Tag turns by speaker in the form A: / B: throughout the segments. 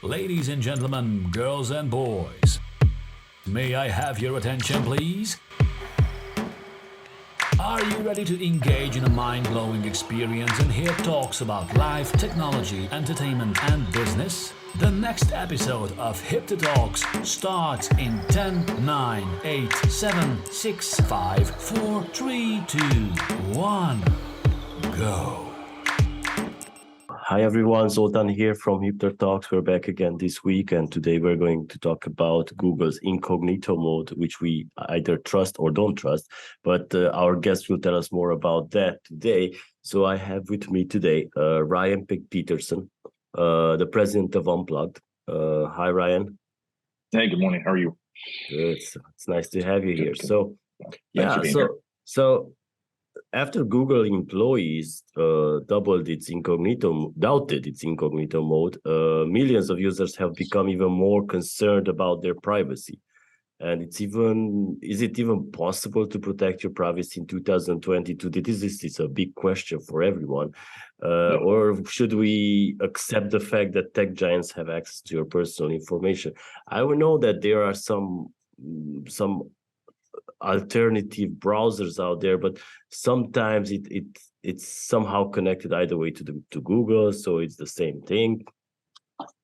A: Ladies and gentlemen, girls and boys, may I have your attention, please? Are you ready to engage in a mind-blowing experience and hear talks about life, technology, entertainment, and business? The next episode of HIPTHER Talks starts in 10, 9, 8, 7, 6, 5, 4, 3, 2, 1, go.
B: Hi everyone, Zoltan here from HIPTHER Talks. We're back again this week, and today we're going to talk about Google's incognito mode, which we either trust or don't trust, but our guest will tell us more about that today. So I have with me today Ryan Patersen, the President of Unplugged. Hi, Ryan.
C: Hey, good morning. How are you?
B: Good. It's nice to have you here.
C: Good.
B: So, after Google employees doubted its incognito mode, millions of users have become even more concerned about their privacy. And is it even possible to protect your privacy in 2022? This is a big question for everyone. Or should we accept the fact that tech giants have access to your personal information? I know that there are some alternative browsers out there, but sometimes it's somehow connected either way to Google, so it's the same thing.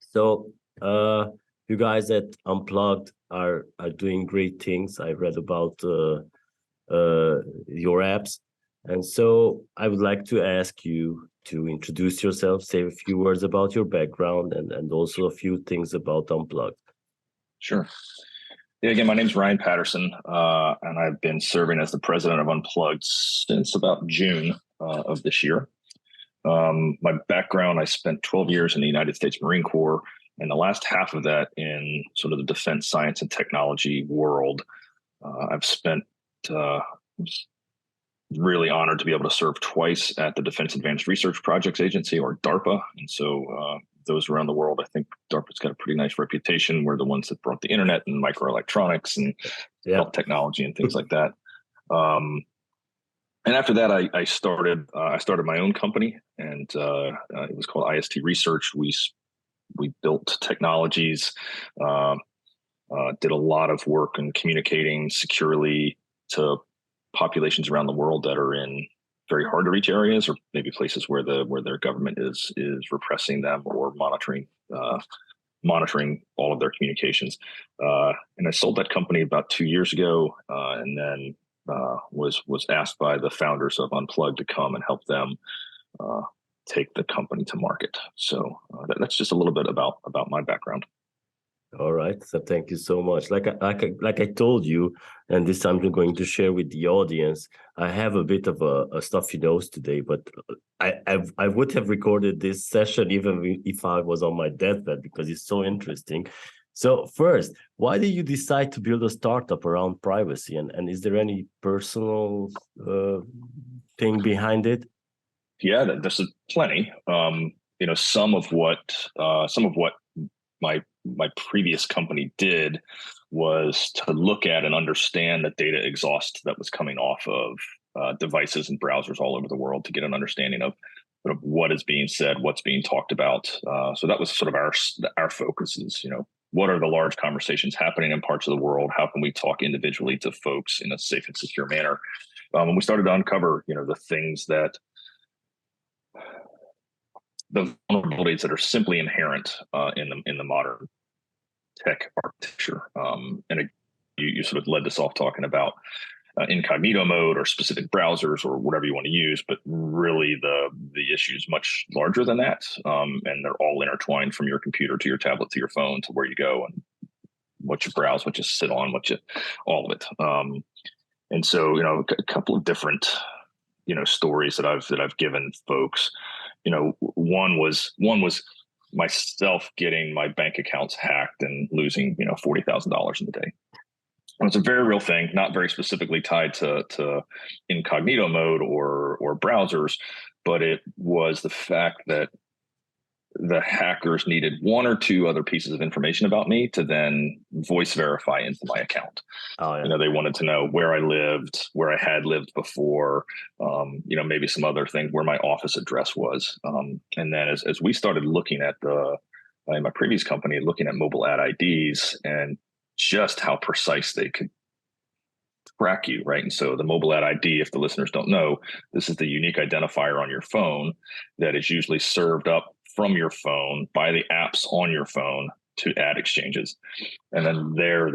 B: So you guys at Unplugged are doing great things. I read about your apps, and so I would like to ask you to introduce yourself, say a few words about your background, and also a few things about Unplugged.
C: Sure. Yeah, again, my name is Ryan Patersen, and I've been serving as the president of Unplugged since about June of this year. My background, I spent 12 years in the United States Marine Corps, and the last half of that in sort of the defense science and technology world. I've spent really honored to be able to serve twice at the Defense Advanced Research Projects Agency, or DARPA. And so those around the world, I think DARPA's got a pretty nice reputation. We're the ones that brought the internet and microelectronics and health technology and things like that. And after that, I started my own company, and it was called IST Research. We built technologies, did a lot of work in communicating securely to populations around the world that are in very hard to reach areas, or maybe places where their government is repressing them or monitoring all of their communications. And I sold that company about 2 years ago, and then was asked by the founders of Unplugged to come and help them take the company to market. So that's just a little bit about my background.
B: All right. So thank you so much. Like I told you, and this time I'm going to share with the audience, I have a bit of a stuffy nose today, but I would have recorded this session even if I was on my deathbed, because it's so interesting. So first, why did you decide to build a startup around privacy? And is there any personal thing behind it?
C: Yeah, there's plenty. Some of what my previous company did was to look at and understand the data exhaust that was coming off of devices and browsers all over the world, to get an understanding of sort of what is being said, what's being talked about. So that was sort of our focus is, what are the large conversations happening in parts of the world? How can we talk individually to folks in a safe and secure manner? And we started to uncover, the things the vulnerabilities that are simply inherent in the modern tech architecture. And you sort of led this off talking about incognito mode or specific browsers or whatever you want to use, but really the issue is much larger than that. And they're all intertwined from your computer to your tablet to your phone to where you go and what you browse, what you sit on, all of it. And so, a couple of different, stories that I've given folks. One was myself getting my bank accounts hacked and losing, $40,000 in a day. And it's a very real thing, not very specifically tied to incognito mode or browsers, but it was the fact that the hackers needed one or two other pieces of information about me to then voice verify into my account. Oh, yeah. They wanted to know where I lived, where I had lived before, maybe some other things, where my office address was. And then as we started looking at the in my previous company looking at mobile ad IDs and just how precise they could track you, right? And so the mobile ad ID, if the listeners don't know, this is the unique identifier on your phone that is usually served up from your phone by the apps on your phone to ad exchanges. And then they're,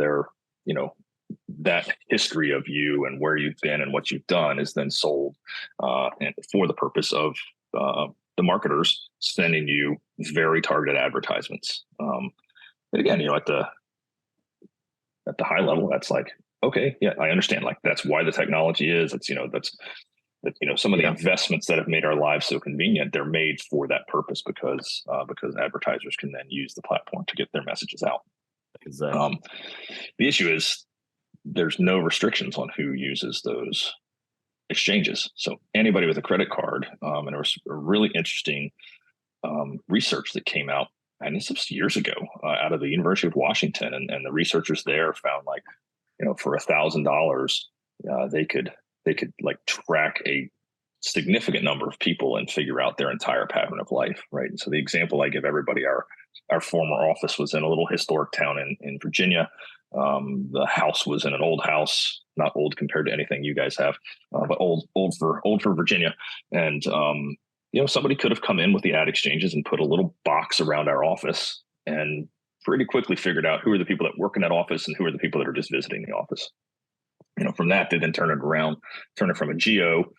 C: that history of you and where you've been and what you've done is then sold and for the purpose of the marketers sending you very targeted advertisements. And again, at the high level, that's like, okay, yeah, I understand. Like that's why the technology is. It's some of the investments that have made our lives so convenient. They're made for that purpose because advertisers can then use the platform to get their messages out.
B: Exactly.
C: The issue is there's no restrictions on who uses those exchanges. So anybody with a credit card, and there was a really interesting research that came out, and this was years ago, out of the University of Washington, and the researchers there found like, for $1,000, they could like track a significant number of people and figure out their entire pattern of life, right? And so the example I give everybody, our former office was in a little historic town in Virginia. The house was in an old house, not old compared to anything you guys have, but old for Virginia. And somebody could have come in with the ad exchanges and put a little box around our office and pretty quickly figured out who are the people that work in that office and who are the people that are just visiting the office. From that, they then turn it from a geo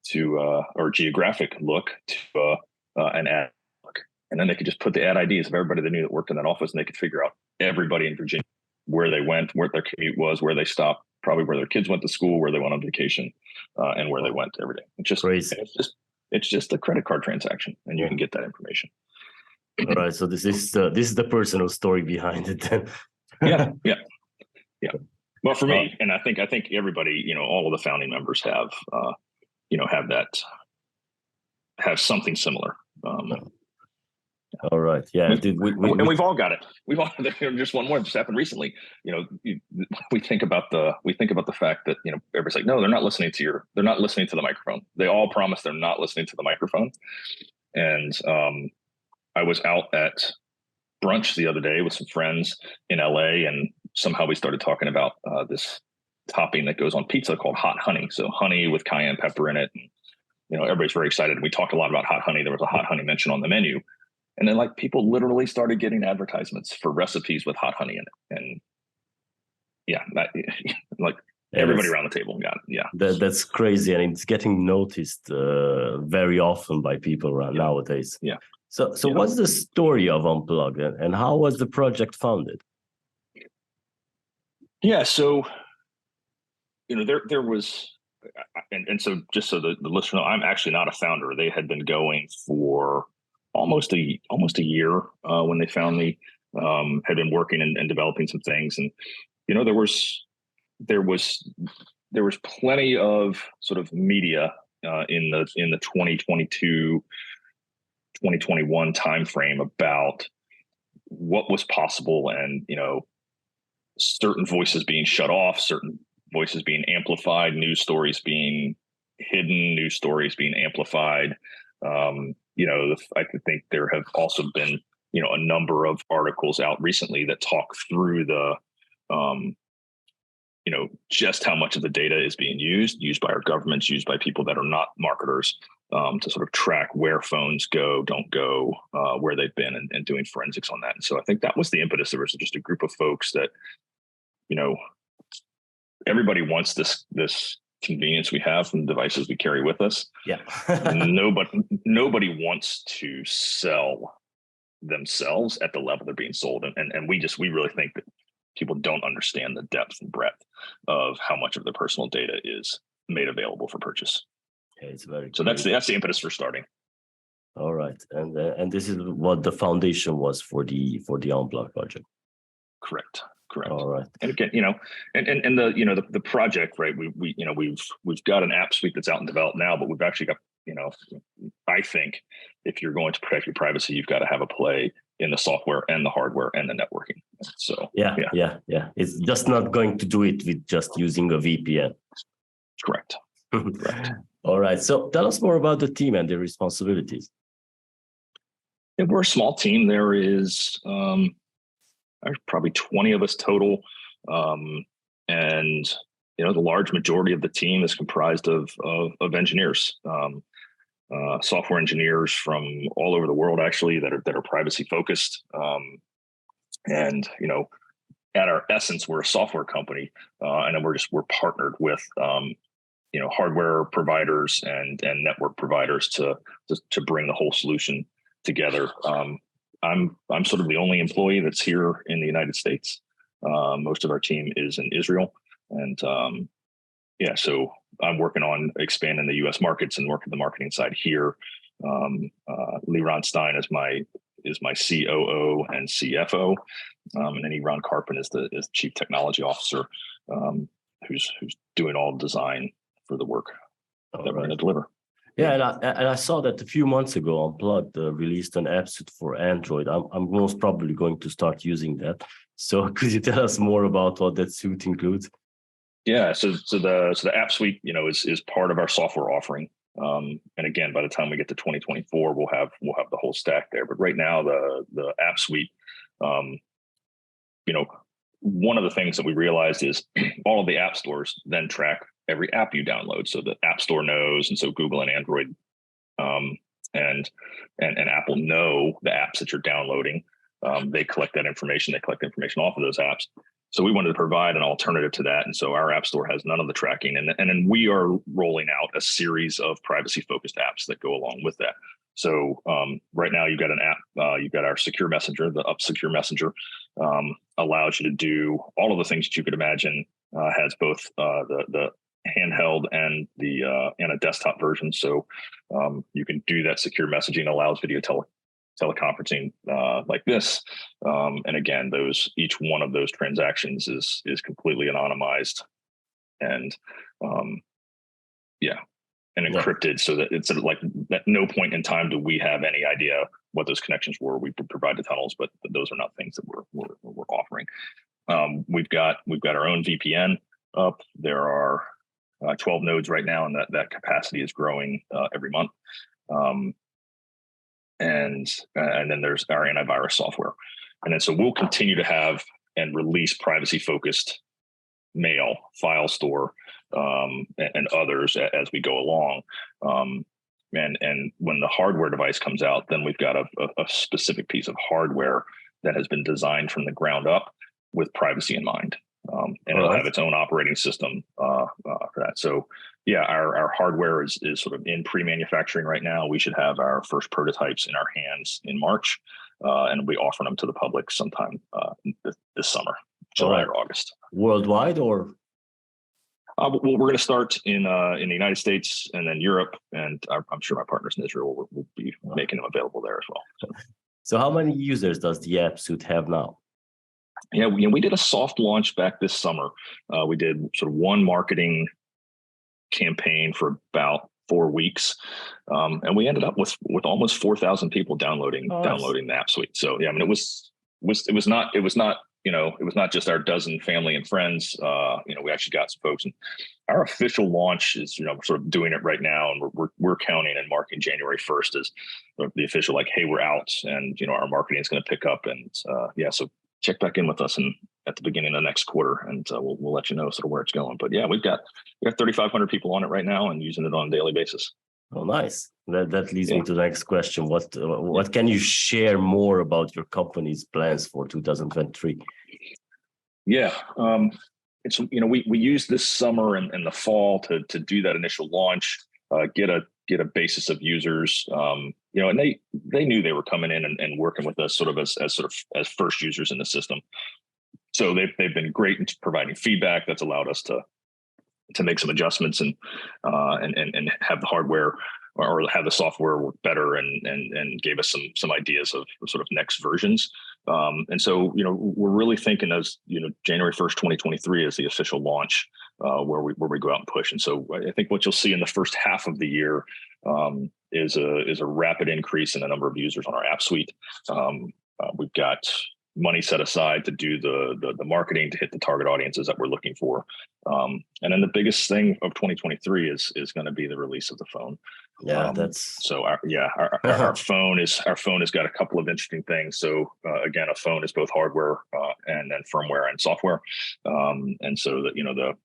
C: to or geographic look to an ad look. And then they could just put the ad IDs of everybody they knew that worked in that office, and they could figure out everybody in Virginia, where they went, where their commute was, where they stopped, probably where their kids went to school, where they went on vacation, and where they went every day. It's just crazy. It's just a credit card transaction, and you can get that information.
B: All right. So this is the personal story behind it. Then.
C: Yeah. Well, for me, and I think everybody, all of the founding members have something similar.
B: All right. Yeah.
C: And we've all got it. We've all just one more just happened recently. We think about the fact that everybody's like, no, they're not listening to the microphone. They all promise they're not listening to the microphone. And I was out at brunch the other day with some friends in LA, and somehow we started talking about this topping that goes on pizza called hot honey. So honey with cayenne pepper in it. And, everybody's very excited. We talked a lot about hot honey. There was a hot honey mention on the menu. And then like people literally started getting advertisements for recipes with hot honey in it. And everybody around the table got it. Yeah.
B: That's crazy. And it's getting noticed very often by people around nowadays.
C: Yeah.
B: So what's the story of Unplugged, and how was the project founded?
C: Yeah. So, there was, and so just so the listener know, I'm actually not a founder. They had been going for almost a year when they found me, had been working and developing some things. And, there was plenty of sort of media in the 2022, 2021 timeframe about what was possible, and, certain voices being shut off, certain voices being amplified, news stories being hidden, news stories being amplified. I think there have also been, a number of articles out recently that talk through the, just how much of the data is being used by our governments, used by people that are not marketers, to sort of track where phones go, don't go, where they've been, and doing forensics on that. And so I think that was the impetus. There was just a group of folks that, everybody wants this convenience we have from the devices we carry with us.
B: Yeah.
C: Nobody wants to sell themselves at the level they're being sold. And we really think that people don't understand the depth and breadth of how much of their personal data is made available for purchase.
B: Yeah, it's very
C: so that's the impetus for starting.
B: All right. And this is what the foundation was for the Unplugged project.
C: Correct.
B: All right.
C: And again, and the project, right? We've got an app suite that's out and developed now, but we've actually got, I think if you're going to protect your privacy, you've got to have a play in the software and the hardware and the networking. So
B: yeah. It's just not going to do it with just using a VPN.
C: Correct.
B: All right. So tell us more about the team and their responsibilities.
C: Yeah, we're a small team. There is there's probably 20 of us total, and the large majority of the team is comprised of engineers, software engineers from all over the world, actually, that are privacy focused. And at our essence, we're a software company, and then we're partnered with hardware providers and network providers to bring the whole solution together. I'm sort of the only employee that's here in the United States. Most of our team is in Israel, and so I'm working on expanding the U.S. markets and working the marketing side here. Liran Stein is my COO and CFO, and then Ron Karpin is Chief Technology Officer, who's doing all design for the work that we're going to deliver.
B: Yeah, and I saw that a few months ago, Unplugged released an app suite for Android. I'm most probably going to start using that. So could you tell us more about what that suite includes?
C: Yeah, so the app suite, is part of our software offering. And again, by the time we get to 2024, we'll have the whole stack there. But right now, the app suite, one of the things that we realized is all of the app stores then track every app you download. So the App Store knows, and so Google and Android and Apple know the apps that you're downloading. They collect that information. They collect information off of those apps. So we wanted to provide an alternative to that. And so our App Store has none of the tracking. And then we are rolling out a series of privacy-focused apps that go along with that. So right now you've got an app, you've got our secure messenger, the Up Secure Messenger, allows you to do all of the things that you could imagine, has both the handheld and a desktop version. So you can do that secure messaging, allows video teleconferencing like this. And again, each one of those transactions is completely anonymized and encrypted, so that it's like at no point in time do we have any idea what those connections were. We provide the tunnels, but those are not things that we're offering. We've got our own VPN up. There are 12 nodes right now, and that capacity is growing every month. And then there's our antivirus software. And then so we'll continue to have and release privacy-focused mail, file store, and others as we go along. And when the hardware device comes out, then we've got a specific piece of hardware that has been designed from the ground up with privacy in mind. And it'll have its own operating system for that. So yeah, our hardware is sort of in pre-manufacturing right now. We should have our first prototypes in our hands in March, and we'll be offering them to the public sometime this summer, July or August.
B: Worldwide, or?
C: Well, we're going to start in the United States and then Europe, and I'm sure my partners in Israel will be making them available there as well.
B: So how many users does the app suite have now?
C: Yeah, we did a soft launch back this summer. We did sort of one marketing campaign for about 4 weeks, and we ended up with almost 4,000 people downloading the app suite. So yeah, I mean, it was not just our dozen family and friends. We actually got some folks, and our official launch is sort of doing it right now, and we're counting and marking January 1st as the official, like, hey, we're out, and our marketing is going to pick up, and so check back in with us at the beginning of the next quarter, and we'll let you know sort of where it's going. But yeah, we got 3,500 people on it right now and using it on a daily basis.
B: Oh, nice. That leads me to the next question. What can you share more about your company's plans for 2023?
C: Yeah, it's we used this summer and the fall to do that initial launch, get a basis of users, and they knew they were coming in and working with us sort of as first users in the system. So they've been great in providing feedback that's allowed us to make some adjustments and have the hardware or have the software work better and gave us some ideas of sort of next versions. And so, we're really thinking as, January 1st, 2023 is the official launch where we go out and push. And so I think what you'll see in the first half of the year is a rapid increase in the number of users on our app suite. We've got money set aside to do the marketing to hit the target audiences that we're looking for. And then the biggest thing of 2023 is going to be the release of the phone.
B: Yeah,
C: so our phone has got a couple of interesting things. So again, a phone is both hardware and then firmware and software. And so that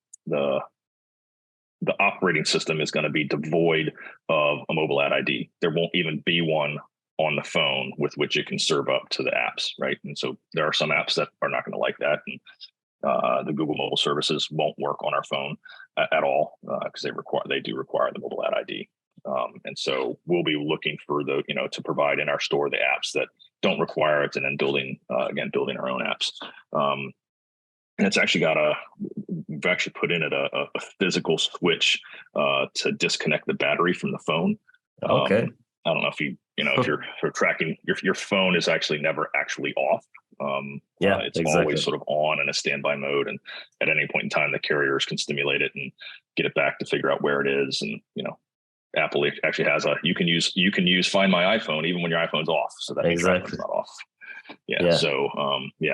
C: the operating system is going to be devoid of a mobile ad ID. There won't even be one on the phone with which it can serve up to the apps, right? And so there are some apps that are not going to like that, and the Google mobile services won't work on our phone at all because they do require the mobile ad ID. And so we'll be looking for to provide in our store the apps that don't require it, and then building our own apps. And it's actually we've actually put in it a physical switch to disconnect the battery from the phone.
B: Okay.
C: I don't know if if you're tracking your phone is actually never actually off. It's
B: exactly.
C: always sort of on in a standby mode, and at any point in time, the carriers can stimulate it and get it back to figure out where it is. And Apple actually has you can use Find My iPhone even when your iPhone's off, so that means your iPhone's not off.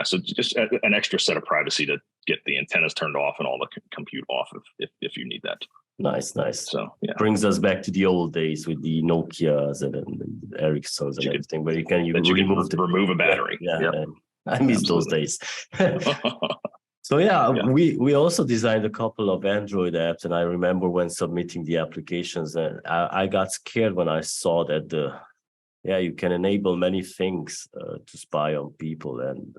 C: So just an extra set of privacy to get the antennas turned off and all the compute off if you need that.
B: Nice.
C: So
B: brings us back to the old days with the Nokias and Ericssons and everything, where you can
C: remove a battery.
B: I miss those days. So we also designed a couple of Android apps, and I remember when submitting the applications, and I got scared when I saw that you can enable many things to spy on people and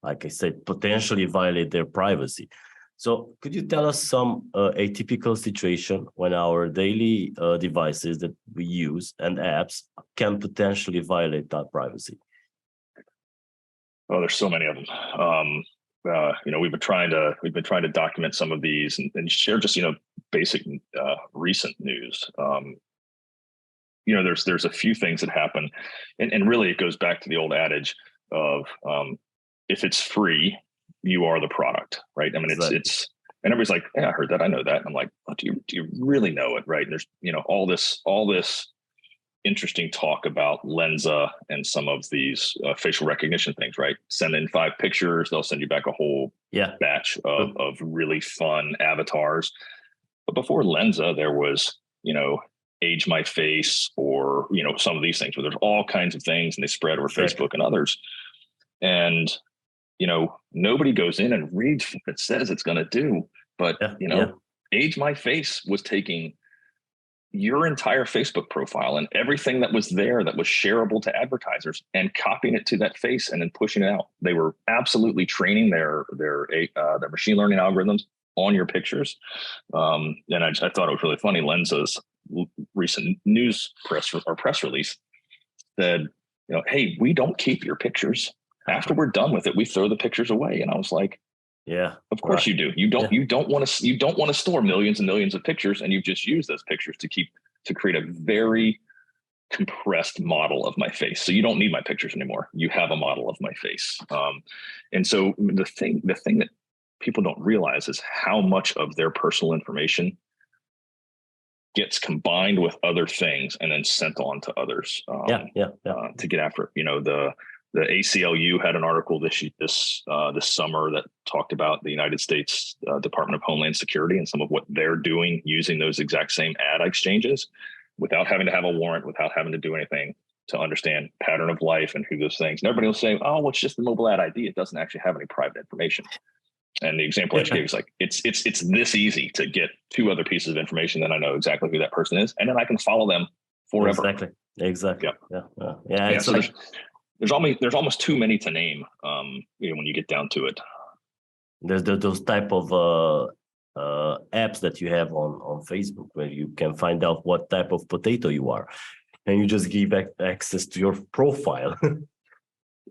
B: like I said, potentially violate their privacy. So could you tell us some atypical situation when our daily devices that we use and apps can potentially violate that privacy?
C: Oh, there's so many of them. We've been trying to document some of these and share just basic recent news. There's a few things that happen, and really it goes back to the old adage of if it's free, you are the product, right? I mean,
B: exactly.
C: it's and everybody's like, yeah, I heard that, I know that. And I'm like, oh, do you really know it, right? And there's all this interesting talk about Lensa and some of these facial recognition things, right? Send in 5 pictures, they'll send you back a whole batch of really fun avatars. But before Lensa, there was Age My Face, or some of these things where there's all kinds of things, and they spread over Facebook and others. And nobody goes in and reads what it says it's going to do. But Age My Face was taking your entire Facebook profile and everything that was there that was shareable to advertisers and copying it to that face and then pushing it out. They were absolutely training their machine learning algorithms on your pictures. And I thought it was really funny. Lensa's recent press release said, hey, we don't keep your pictures. After we're done with it, we throw the pictures away. And I was like, of course you do. You don't want to store millions and millions of pictures, and you just use those pictures to create a very compressed model of my face. So you don't need my pictures anymore. You have a model of my face. And so the thing that people don't realize is how much of their personal information gets combined with other things and then sent on to others to get after it. The ACLU had an article this summer that talked about the United States Department of Homeland Security and some of what they're doing using those exact same ad exchanges without having to have a warrant, without having to do anything, to understand pattern of life and who those things. And everybody will say, oh, well, it's just the mobile ad ID. It doesn't actually have any private information. And the example I just gave is like, it's this easy to get 2 other pieces of information, then I know exactly who that person is, and then I can follow them forever.
B: Exactly.
C: So there's almost too many to name when you get down to it.
B: There's those type of apps that you have on Facebook where you can find out what type of potato you are, and you just give access to your profile.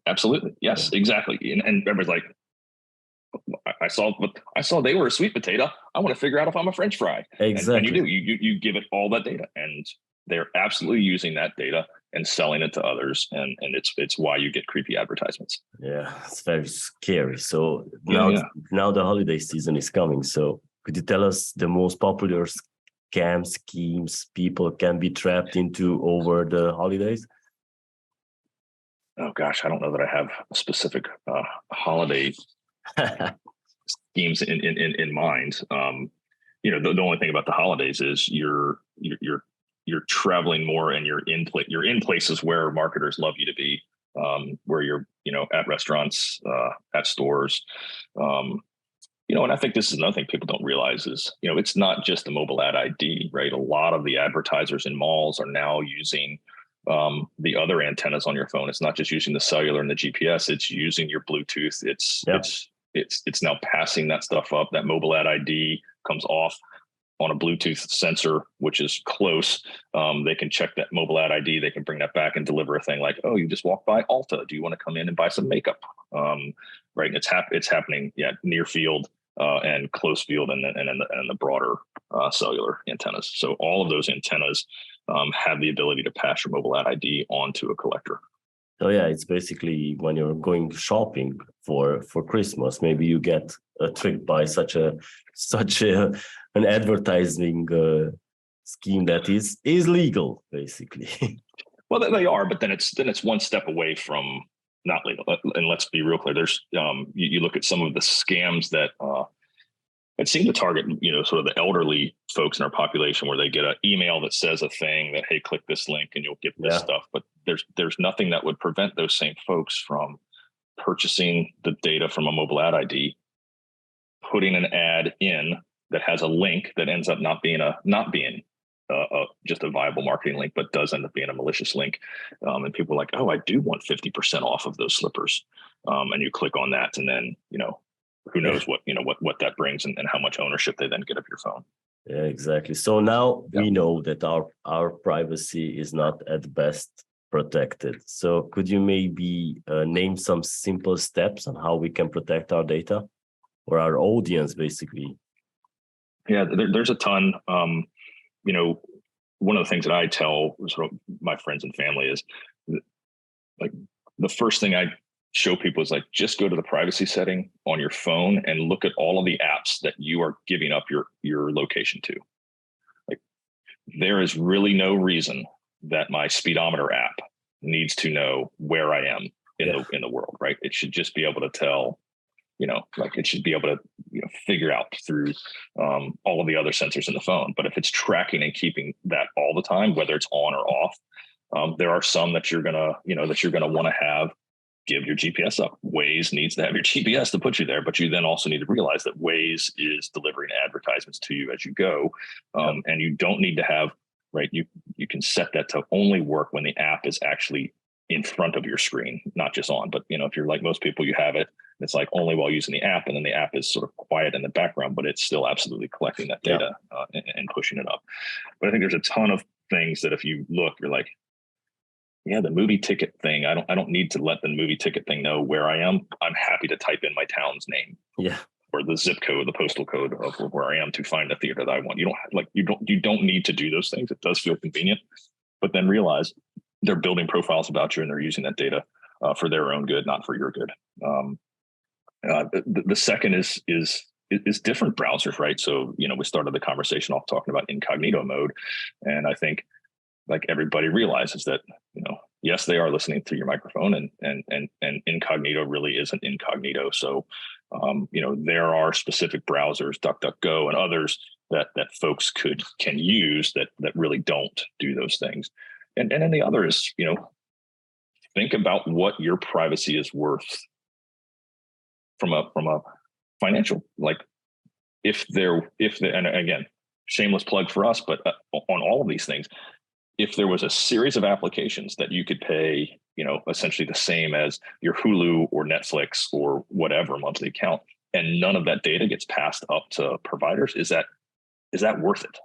C: Absolutely. Yes, exactly. And everybody's like, I saw they were a sweet potato. I want to figure out if I'm a French fry.
B: Exactly.
C: And you do. You give it all that data, and they're absolutely using that data and selling it to others, and it's why you get creepy advertisements.
B: Yeah, it's very scary. So now the holiday season is coming. So could you tell us the most popular scam schemes people can be trapped into over the holidays?
C: Oh gosh, I don't know that I have specific holiday schemes in mind. The only thing about the holidays is you're traveling more, and you're in places where marketers love you to be, where you're at restaurants, at stores. And I think this is another thing people don't realize is, it's not just the mobile ad ID, right? A lot of the advertisers in malls are now using the other antennas on your phone. It's not just using the cellular and the GPS, it's using your Bluetooth. It's now passing that stuff up. That mobile ad ID comes off on a Bluetooth sensor, which is close. They can check that mobile ad ID. They can bring that back and deliver a thing like, oh, you just walked by Ulta. Do you want to come in and buy some makeup? Right. And it's happening. Yeah. Near field and close field and the broader cellular antennas. So all of those antennas have the ability to pass your mobile ad ID onto a collector.
B: So yeah, it's basically when you're going shopping for Christmas, maybe you get tricked by such an advertising scheme that is legal, basically.
C: Well, they are, but then it's one step away from not legal. And let's be real clear. There's you look at some of the scams that it seem to target, sort of the elderly folks in our population, where they get an email that says a thing that, hey, click this link and you'll get this stuff. But there's nothing that would prevent those same folks from purchasing the data from a mobile ad ID, putting an ad in that has a link that ends up not being just a viable marketing link, but does end up being a malicious link. And people are like, oh, I do want 50% off of those slippers. And you click on that, and then, who knows what that brings and how much ownership they then get of your phone.
B: Yeah, exactly. So now we know that our privacy is not at best protected. So could you maybe name some simple steps on how we can protect our data or our audience, basically?
C: Yeah, there's a ton. One of the things that I tell sort of my friends and family is, like, the first thing I show people is, like, just go to the privacy setting on your phone and look at all of the apps that you are giving up your location to. Like, there is really no reason that my speedometer app needs to know where I am in the world, right? It should just be able to tell, it should be able to figure out through all of the other sensors in the phone. But if it's tracking and keeping that all the time, whether it's on or off, there are some that you're gonna want to have give your GPS up. Waze needs to have your GPS to put you there, but you then also need to realize that Waze is delivering advertisements to you as you go, and you don't need to have, right? You can set that to only work when the app is actually in front of your screen, not just on. But if you're like most people, you have it. It's like only while using the app, and then the app is sort of quiet in the background, but it's still absolutely collecting that data and pushing it up. But I think there's a ton of things that if you look, you're like, yeah, the movie ticket thing, I don't need to let the movie ticket thing know where I am. I'm happy to type in my town's name. Yeah. Or the zip code, the postal code of where I am to find a theater that I want. You don't need to do those things. It does feel convenient, but then realize they're building profiles about you, and they're using that data for their own good, not for your good. The second is different browsers, right? So, we started the conversation off talking about incognito mode. And I think, like, everybody realizes that, yes, they are listening through your microphone, and incognito really isn't incognito. So, there are specific browsers, DuckDuckGo and others that folks can use that really don't do those things. And then the other is, think about what your privacy is worth from a financial, like, and again, shameless plug for us, but on all of these things, if there was a series of applications that you could pay, essentially the same as your Hulu or Netflix or whatever monthly account, and none of that data gets passed up to providers, is that worth it?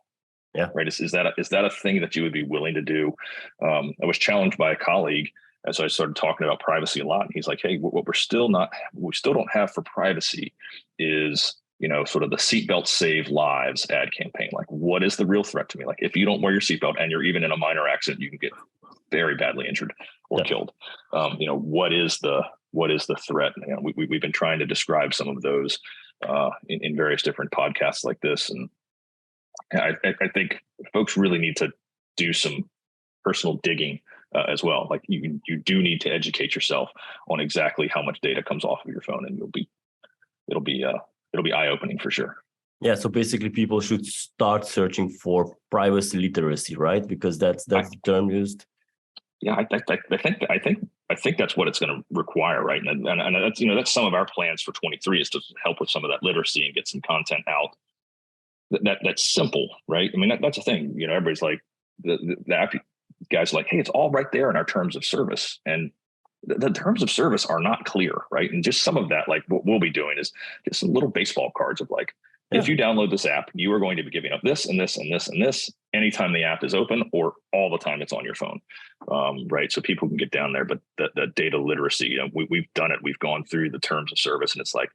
C: Yeah. Right. Is that a thing that you would be willing to do? I was challenged by a colleague as I started talking about privacy a lot. And he's like, hey, what we still don't have for privacy is, sort of the seatbelt save lives ad campaign. Like, what is the real threat to me? Like, if you don't wear your seatbelt and you're even in a minor accident, you can get very badly injured or killed. What is the threat? We've been trying to describe some of those in various different podcasts like this. And I think folks really need to do some personal digging as well. Like you do need to educate yourself on exactly how much data comes off of your phone, and it'll be eye-opening for sure.
B: Yeah, so basically people should start searching for privacy literacy, right? Because that's the term used.
C: Yeah, I think that's what it's going to require, right? And that's, that's some of our plans for 23 is to help with some of that literacy and get some content out that's simple, right? I mean, that's the thing. Everybody's like the app guys are like, hey, it's all right there in our terms of service, and the terms of service are not clear, right? And just some of that, like what we'll be doing is just some little baseball cards of like, if you download this app, you are going to be giving up this and this and this and this anytime the app is open or all the time it's on your phone, right? So people can get down there, but the data literacy, we've done it. We've gone through the terms of service, and it's like,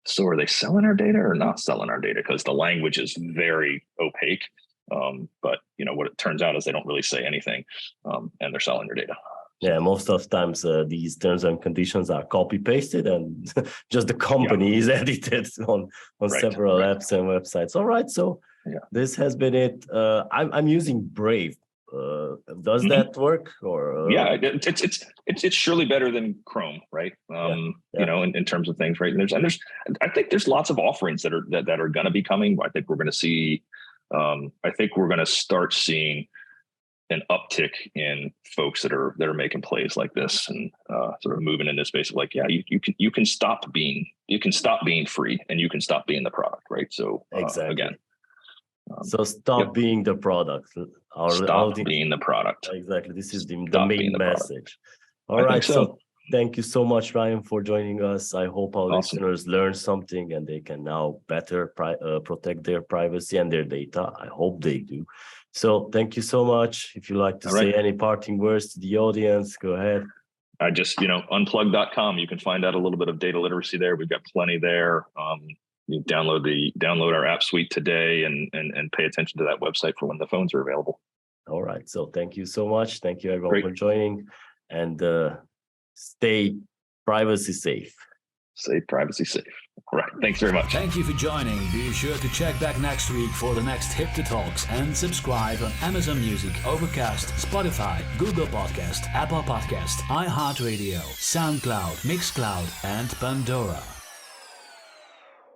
C: so are they selling our data or not selling our data? Because the language is very opaque. But what it turns out is they don't really say anything, and they're selling your data.
B: Yeah, most of times these terms and conditions are copy pasted, and just the company is edited on several apps and websites. All right, so this has been it. I'm using Brave. Does that work? Or
C: it's surely better than Chrome, right? In terms of things, right? And I think there's lots of offerings that are going to be coming. I think we're going to see. I think we're going to start seeing an uptick in folks that are making plays like this and sort of moving in this space of like, you can stop being free and you can stop being the product, right? So
B: exactly.
C: Again.
B: So stop being the product.
C: Stop being the product.
B: Exactly. This is the main message. All right.
C: So
B: thank you so much, Ryan, for joining us. I hope our listeners learn something and they can now better protect their privacy and their data. I hope they do. So thank you so much. If you like to say any parting words to the audience, go ahead.
C: I just, unplugged.com. You can find out a little bit of data literacy there. We've got plenty there. You download our app suite today and pay attention to that website for when the phones are available.
B: All right. So thank you so much. Thank you everyone for joining, and stay privacy safe.
C: Stay privacy safe. All right. Thanks very much.
A: Thank you for joining. Be sure to check back next week for the next HIPTHER Talks and subscribe on Amazon Music, Overcast, Spotify, Google Podcast, Apple Podcast, iHeartRadio, SoundCloud, Mixcloud, and Pandora.